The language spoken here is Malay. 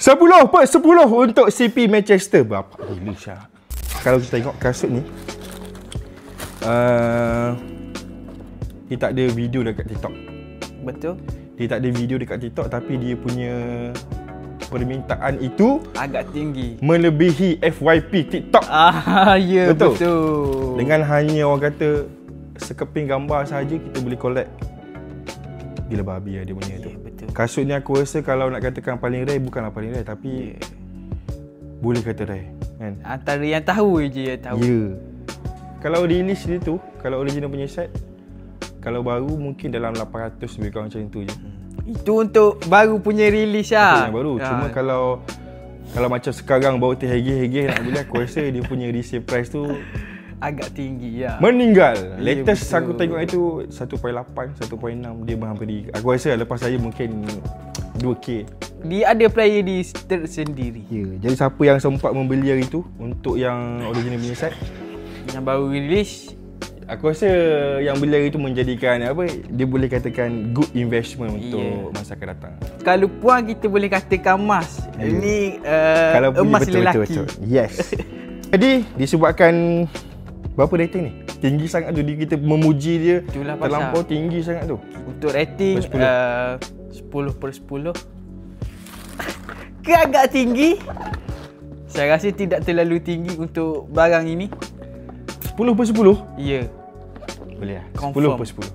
10/10 untuk CP Manchester. Berapa gila Syah. Kalau kita tengok kasut ni, dia tak ada video dekat TikTok. Betul. Dia tak ada video dekat TikTok, tapi dia punya permintaan itu agak tinggi, melebihi FYP TikTok. Ya, betul. Dengan hanya orang kata sekeping gambar saja kita boleh collect. Gila babi dia punya tu. Betul. Kasut ni aku rasa kalau nak katakan paling rare, bukanlah paling rare, tapi boleh kata rare kan. Antara yang tahu je yang tahu. Ya. Kalau release dia tu, kalau original punya set, kalau baru mungkin dalam 800 lebih kurang macam tu je. Itu untuk baru punya release lah. Yang baru. Cuma kalau macam sekarang baru terhegeh-hegeh nak beli, aku rasa dia punya resale price tu agak tinggi ya. Meninggal. Latest aku tengok itu 1.8, 1.6 dia menghampiri. Aku rasa lepas saya mungkin 2K. Dia ada player di tersendiri. Ya. Jadi siapa yang sempat membeli hari tu untuk yang original punya set, yang baru release, aku rasa yang beli hari tu menjadikan apa, dia boleh katakan good investment untuk masa akan datang. Kalau puan kita boleh katakan emas. Ini emas betul, lelaki. Betul. Yes. Jadi disebabkan berapa rating ni? Tinggi sangat tu, kita memuji dia. Itulah terlampau tinggi sangat tu. Untuk rating 10/10. Ke agak tinggi? Saya rasa tidak terlalu tinggi untuk barang ini. 10/10? Ya. Boleh lah. Confirm. 10/10.